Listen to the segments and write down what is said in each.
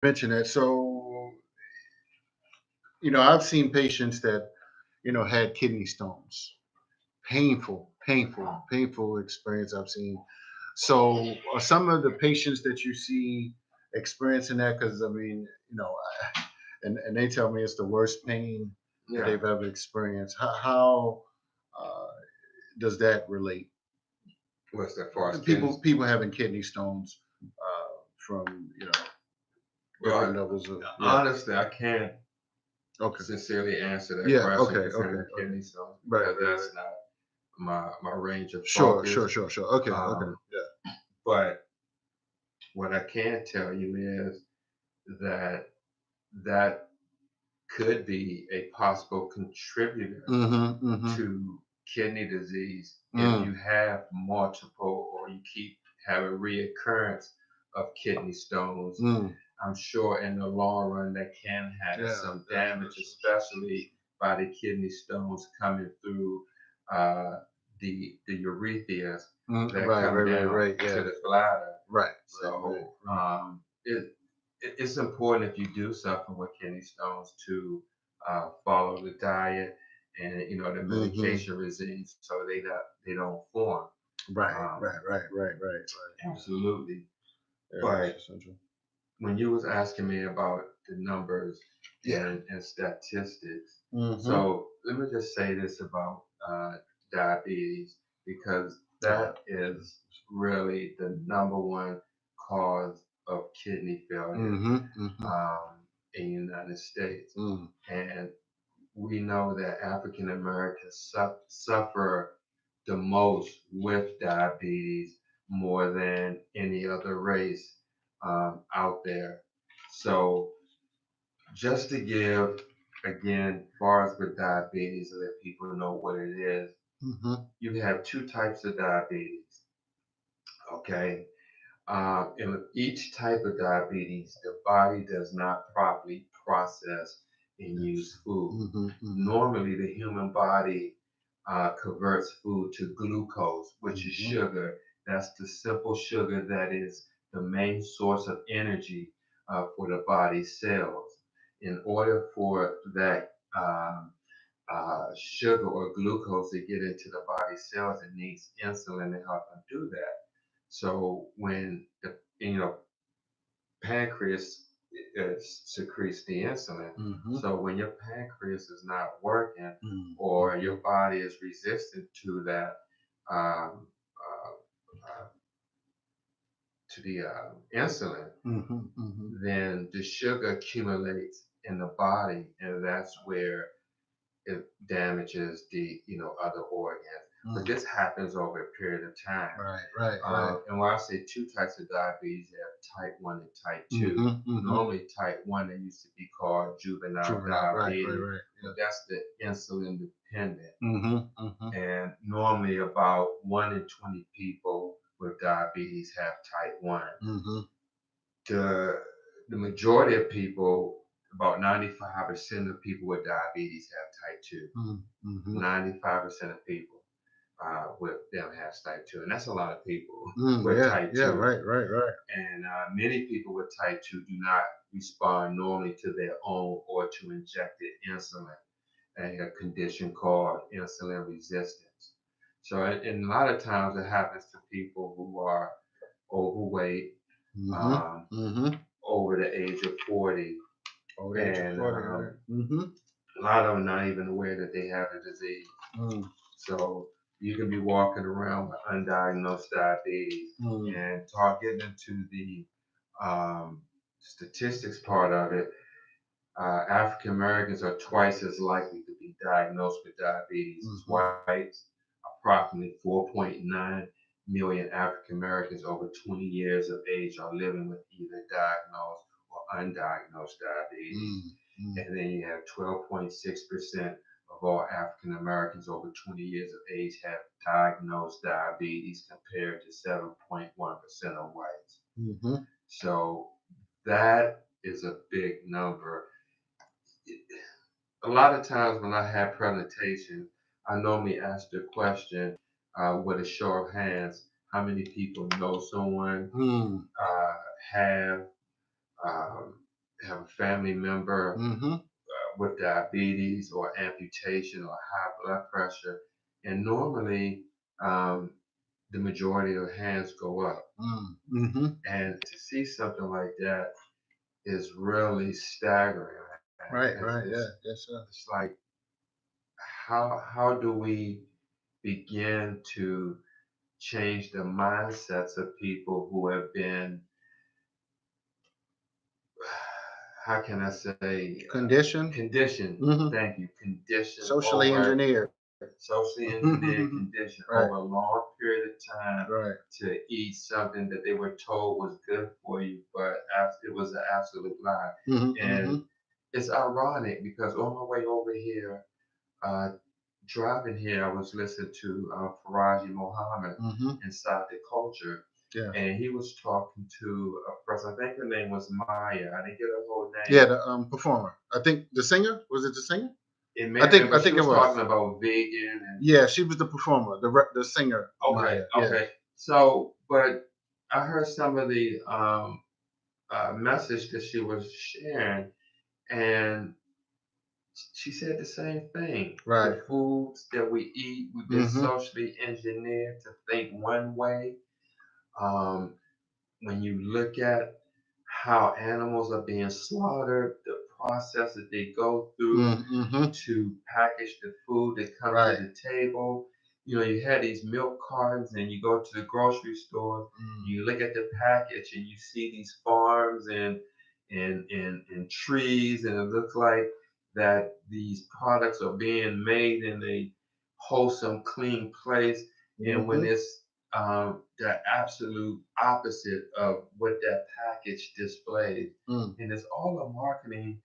mention that. So, I've seen patients that, had kidney stones. Painful, painful, painful experience I've seen. So, are some of the patients that you see experiencing that? Because I mean, and they tell me it's the worst pain that Yeah. they've ever experienced. How uh, does that relate? What's that far as People kidneys? people having kidney stones from different Well, levels of honestly, I can't okay sincerely answer that yeah question okay concerning okay the okay kidney stones right because right right that's not my range of sure focus. sure sure sure okay okay Um, but what I can tell you is that that could be a possible contributor mm-hmm mm-hmm to kidney disease if mm, you have multiple or you keep having reoccurrence of kidney stones. mm. I'm sure in the long run that can have Yeah, some definitely. damage, especially by the kidney stones coming through uh, the urethras that Right, come right, right, down right. to Yeah, the bladder. right, right, right, So right. it's important if you do suffer with kidney stones to follow the diet and the Mm-hmm. medication regimes so they don't form. Right, Um, right, right, right, right, right. absolutely. Yeah, that's But essential. when you was asking me about the numbers Yeah. and statistics, Mm-hmm. so let me just say this about diabetes because Yeah. that is really the number one cause of kidney failure Mm-hmm. Mm-hmm. in the United States. Mm. And we know that African Americans suffer the most with diabetes more than any other race out there. So, just to give again, far as with diabetes, so that people know what it is, Mm-hmm. you have two types of diabetes. Okay, in each type of diabetes, the body does not properly process and Yes. use food. Mm-hmm. Mm-hmm. Normally, the human body converts food to glucose, which is Mm-hmm. sugar. That's the simple sugar that is the main source of energy for the body's cells. In order for that sugar or glucose to get into the body cells, it needs insulin to help them do that. So when the pancreas secretes the insulin, Mm-hmm. so when your pancreas is not working or Mm-hmm. your body is resistant to that um, uh, uh, to the insulin, Mm-hmm. Mm-hmm. then the sugar accumulates in the body, and that's where it damages the other organs. But Mm. this happens over a period of time. Right, right, right. And when I say two types of diabetes, you have type 1 and type 2. Mm-hmm. Mm-hmm. Normally, type 1, they used to be called juvenile Juvenile. Right, right, diabetes, right. but that's the insulin dependent. Yeah. Mm-hmm. Mm-hmm. And normally, about 1 in 20 people with diabetes have type 1. Mm-hmm. The, the majority of people, about 95% of people with diabetes have type 2. Mm-hmm. 95% of people with them have type 2. And that's a lot of people Mm, with yeah, type yeah, 2. right, right, right. And many people with type 2 do not respond normally to their own or to injected insulin, a condition called insulin resistance. So, and a lot of times it happens to people who are overweight, Mm-hmm. um, Mm-hmm. over the age of 40, Old age of and 40, right? Mm-hmm. a lot of them not even aware that they have the disease. Mm, So you can be walking around with undiagnosed diabetes mm, and getting into the statistics part of it. African Americans are twice as likely to be diagnosed with diabetes as mm-hmm. whites. Approximately 4.9 million African Americans over 20 years of age are living with either diagnosed or undiagnosed diabetes. Mm, mm, And then you have 12.6% of all African Americans over 20 years of age have diagnosed diabetes compared to 7.1% of whites. mm-hmm. So that is a big number. A lot of times when I have presentations, I normally ask the question with a show of hands, how many people know someone Mm, have um, have a family member Mm-hmm. with diabetes or amputation or high blood pressure, and normally um, the majority of hands go up. Mm-hmm. And to see something like that is really staggering. Man. Right. Right. Yeah. Yes, sir. It's like how do we begin to change the mindsets of people who have been, how can I say, Condition. conditioned. Mm-hmm. Thank you, conditioned Socially over, engineered. socially engineered, conditioned Right. over a long period of time Right. to eat something that they were told was good for you, but it was an absolute lie. Mm-hmm. Mm-hmm. And it's ironic because on my way over here, uh, driving here, I was listening to Faraji Mohammed Mm-hmm. inside the culture, Yeah. and he was talking to a person. I think her name was Maya. I didn't get her whole Yeah. name. The performer. I think the singer. Was it the singer? It may I have been, think. I but she think it was was. talking about vegan and Yeah. She was the performer. The singer. okay, Maya. Yeah. okay. So, but I heard some of the message that she was sharing, and she said the same thing. Right. The foods that we eat, we've been Mm-hmm. socially engineered to think one way. Um, when you look at how animals are being slaughtered, the process that they go through Mm-hmm. to package the food that comes to Right. the table. You know, you had these milk cartons and you go to the grocery store, you look at the package and you see these farms and trees, and it looks like that these products are being made in a wholesome, clean place. And when Mm-hmm. it's the absolute opposite of what that package displays. Mm. And it's all a marketing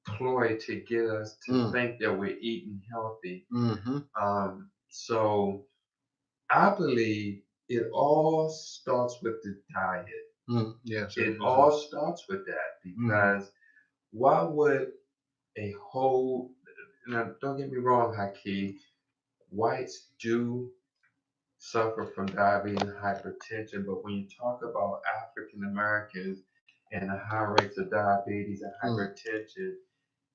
ploy to get us to Mm. think that we're eating healthy. Mm-hmm. So I believe it all starts with the diet. Mm. Yes, sir. It Yes, sir. all starts with that Mm-hmm. because why would a whole, now don't get me wrong, Haki, whites do suffer from diabetes and hypertension, but when you talk about African Americans and the high rates of diabetes and Mm. hypertension,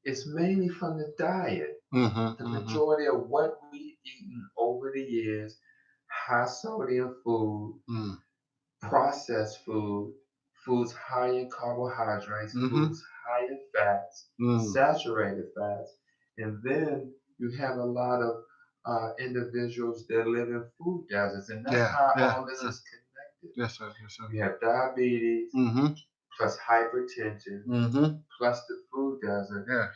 it's mainly from the diet. Mm-hmm. The Mm-hmm. majority of what we've eaten over the years, high sodium food, Mm. processed food, foods high in carbohydrates, Mm-hmm. foods high in fats, Mm. saturated fats, and then you have a lot of individuals that live in food deserts, and that's Yeah. how Yeah. all this Yeah. is connected. Yes, sir. Yes, sir. You have diabetes Mm-hmm. plus hypertension Mm-hmm. plus the food desert. Yeah.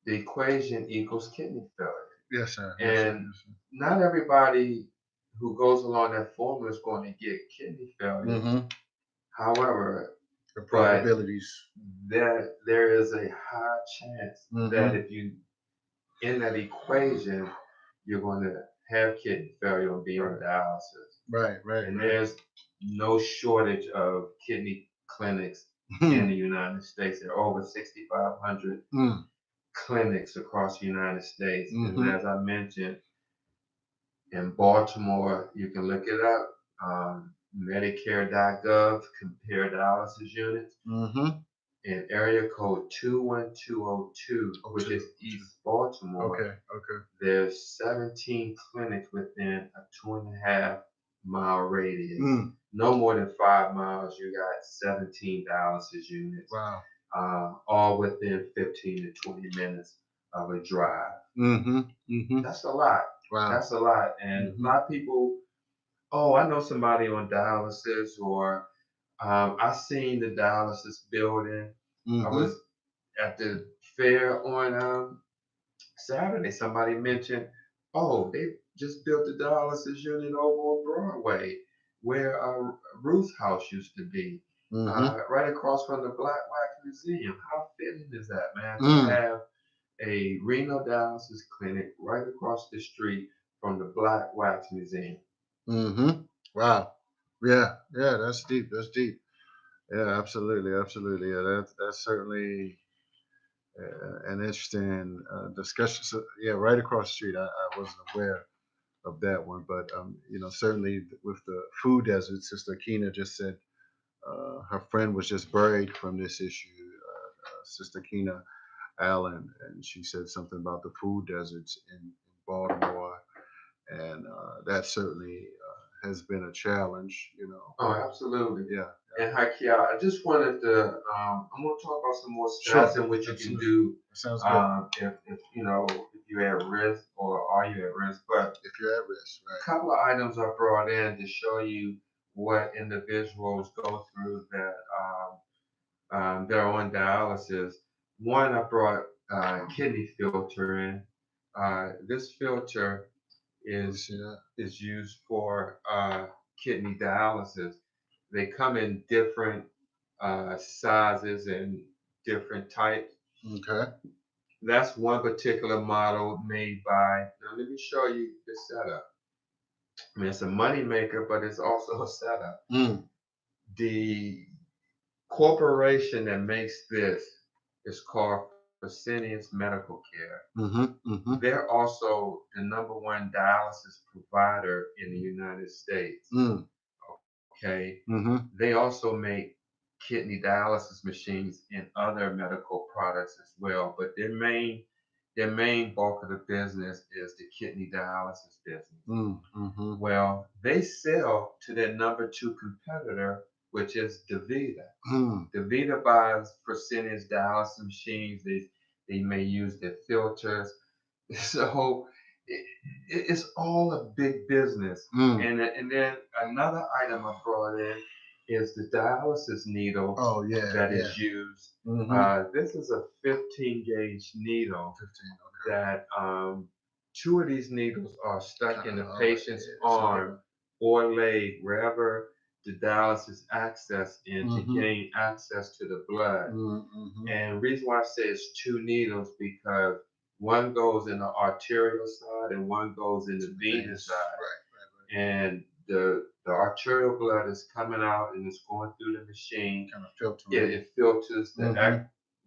The equation equals kidney failure. Yes, sir. Yes, sir. And Yes, sir. not everybody who goes along that formula is going to get kidney failure. Mm-hmm. However, The but probabilities. there is a high chance that Mm-hmm. if you in that equation, you're going to have kidney failure and be on Right. dialysis. Right. Right. And Right. there's no shortage of kidney clinics in the United States. There are over 6,500 Mm. clinics across the United States. And Mm-hmm. as I mentioned, in Baltimore, you can look it up. Medicare.gov, compare dialysis units. Mm-hmm. In area code 21202, Oh, which two. is East Baltimore, Okay. Okay. there's 17 clinics within a 2.5 mile radius. Mm. No more than 5 miles, you got 17 dialysis units, Wow. all within 15 to 20 minutes of a drive. Mm-hmm. Mm-hmm. That's a lot. Wow. That's a lot. And a Mm-hmm. lot of people, oh, I know somebody on dialysis, or I seen the dialysis building. I Mm-hmm. was at the fair on Saturday. Somebody mentioned, oh, they just built a dialysis unit over on Broadway, where Ruth's house used to be, Mm-hmm. right across from the Black Wax Museum. How fitting is that, man, to Mm. have a renal dialysis clinic right across the street from the Black Wax Museum? Mm-hmm. Wow. Yeah. Yeah. That's deep. That's deep. Yeah. Absolutely. Absolutely. Yeah. That's certainly an interesting discussion. So, yeah. Right across the street. I wasn't aware of that one, but certainly with the food desert, Sister Akina just said her friend was just buried from this issue Sister Kina Allen, and she said something about the food deserts in Baltimore, and that certainly has been a challenge. Oh, absolutely. Yeah. And Hakia, I just wanted to, I'm going to talk about some more Sure. stats in which you can Absolutely. do That sounds good. if you're at risk or are you at risk. But If you're at risk, a right? couple of items I brought in to show you what individuals go through that are on dialysis. One, I brought kidney filter in. This filter You is see that? is used for kidney dialysis. They come in different sizes and different types. Okay. That's one particular model made by. Now let me show you the setup. I mean, it's a money maker, but it's also a setup. Mm. The corporation that makes this is called Fresenius Medical Care. Mm-hmm. Mm-hmm. They're also the number one dialysis provider in the United States. Mm. Okay. Mm-hmm. They also make kidney dialysis machines and other medical products as well. But their main bulk of the business is the kidney dialysis business. Mm-hmm. Well, they sell to their number two competitor, which is DaVita. Mm. DaVita buys Fresenius dialysis machines. They may use their filters. So it's all a big business. Mm. And then another item I brought in is the dialysis needle Oh yeah. that Yeah. is used. Mm-hmm. This is a 15 gauge needle 15. Okay. that two of these needles are stuck in the All right. patient's Yeah. arm or leg, wherever the dialysis access in to Mm-hmm. gain access to the blood. Mm-hmm. And the reason why I say it's two needles because one goes in the arterial side and one goes in the venous side. Right. And the arterial blood is coming out and it's going through the machine. Kind of filtering. It filters Mm-hmm.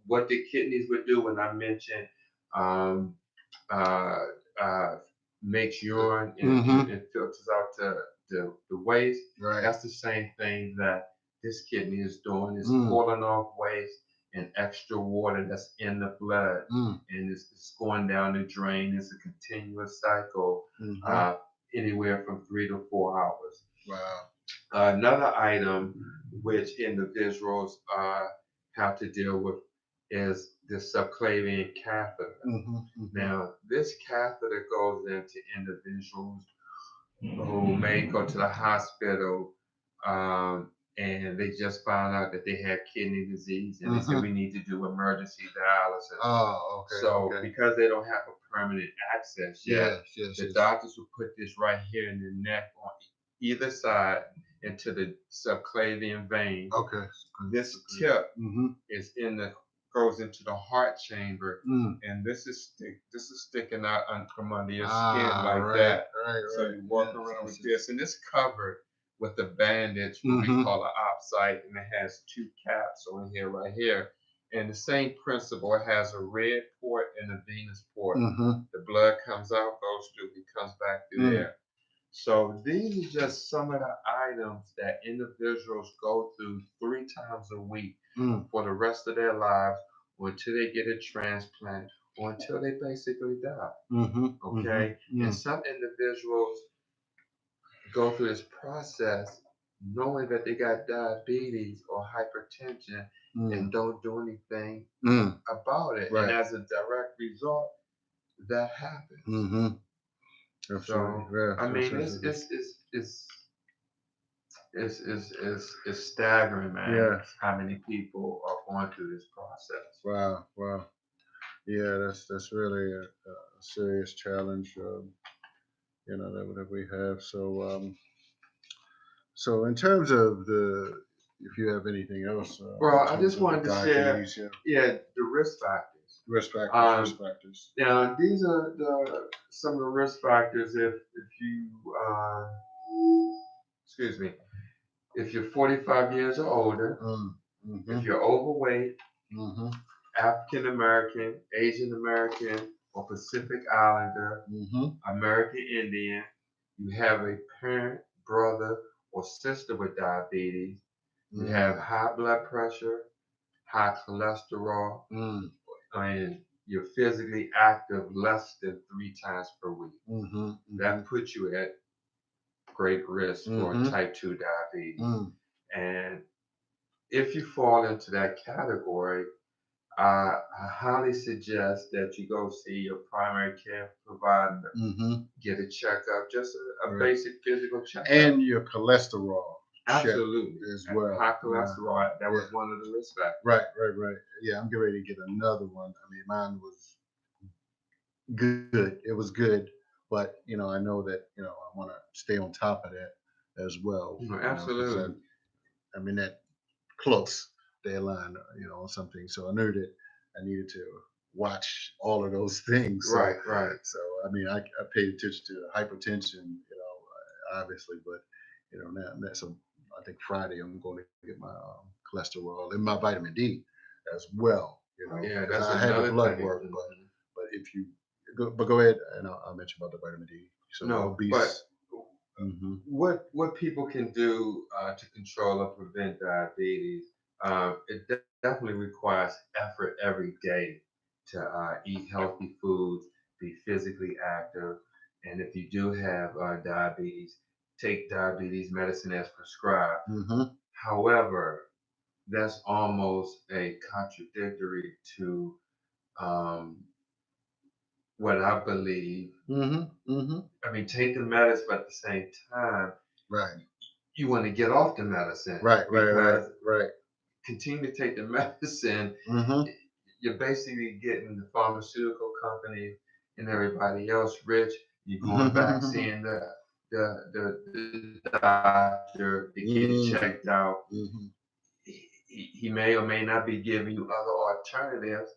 what the kidneys would do when I mentioned um, uh, uh, makes urine and, Mm-hmm. and filters out the waste. Right. That's the same thing that this kidney is doing. It's Mm. pulling off waste and extra water that's in the blood, Mm. and it's going down the drain. It's a continuous cycle, Mm-hmm. anywhere from 3 to 4 hours. Wow. Another item which individuals have to deal with is the subclavian catheter. Mm-hmm. Mm-hmm. Now, this catheter goes into individuals who may go to the hospital and they just found out that they had kidney disease and they said we need to do emergency dialysis. Oh, okay. So Okay. because they don't have a permanent access yet, Yes. the doctors will put this right here in the neck on either side into the subclavian vein. Okay. This tip Mm-hmm. is goes into the heart chamber, Mm. and this is sticking out from under your skin Ah, like that. Right. So you walk around with this, and it's covered with a bandage, what Mm-hmm. we call an opsite, and it has two caps on here, right here. And the same principle, it has a red port and a venous port. Mm-hmm. The blood comes out, goes through, it comes back through there. So these are just some of the items that individuals go through 3 times a week for the rest of their lives, or until they get a transplant, or until they basically die. Mm-hmm. Okay? Mm-hmm. And some individuals go through this process knowing that they got diabetes or hypertension and don't do anything about it. Right. And as a direct result, that happens. Mm-hmm. Absolutely. So, Yeah. I mean, it's staggering, man. Yeah. How many people are going through this process? Wow. Yeah, that's really a serious challenge, that we have. So in terms of if you have anything else, Well, I just wanted to share, the risk factors. Risk factors. Risk factors. Now, these are some of the risk factors if you, excuse me, if you're 45 years or older, Mm-hmm. if you're overweight, Mm-hmm. African American, Asian American, or Pacific Islander, American Indian, you have a parent, brother, or sister with diabetes, you have high blood pressure, high cholesterol, Mm. and you're physically active less than 3 times per week. Mm-hmm. That puts you at great risk for Mm-hmm. type 2 diabetes. Mm. And if you fall into that category, I highly suggest that you go see your primary care provider, Mm-hmm. get a checkup, just a Right. basic physical checkup. And your cholesterol check Absolutely. as well. High cholesterol, that was Yeah. one of the risk factors. Right. Yeah, I'm getting ready to get another one. I mean, mine was good. It was good, but I know that I want to stay on top of that as well. Because Absolutely. I'm in that close deadline, on something. So I knew that I needed to watch all of those things. So, Right. so I mean, I paid attention to hypertension, obviously, but now that's I think Friday I'm going to get my cholesterol and my vitamin D as well. Yeah, Because that's I had the another blood thing. work, but if you go ahead and I'll mention about the vitamin D. So No, but obese. Hmm. what people can do to control or prevent diabetes, it definitely requires effort every day to eat healthy foods, be physically active, and if you do have diabetes, take diabetes medicine as prescribed. Hmm. However, that's almost a contradictory to um, what I believe. Hmm. Hmm. I mean, take the medicine, but at the same time, Right. you want to get off the medicine Right. because Right. continue to take the medicine, Hmm. you're basically getting the pharmaceutical company and everybody else rich. You're going back seeing the doctor to get it checked out. Hmm. He may or may not be giving you other alternatives,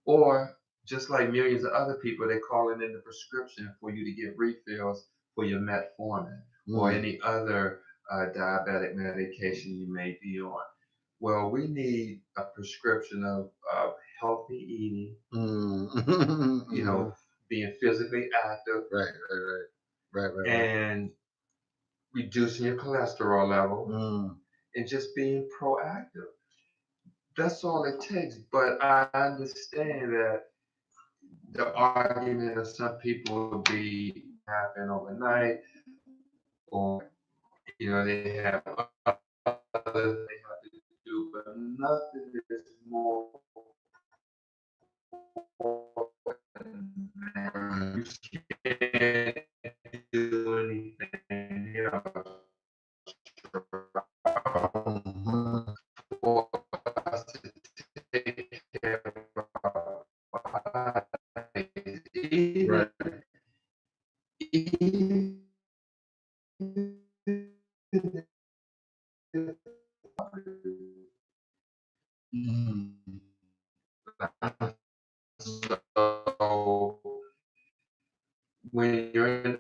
or just like millions of other people, they're calling in the prescription for you to get refills for your metformin or Mm. any other diabetic medication you may be on. Well, we need a prescription of healthy eating, Mm. you know, being physically active Right. and reducing your cholesterol level Mm. and just being proactive. That's all it takes. But I understand that the argument of some people will be happen overnight, or they have other they have to do, but nothing is more important than Right. you can't do anything else Mhm. for us to take care of our bodies. Right. Even Mm. so when you're in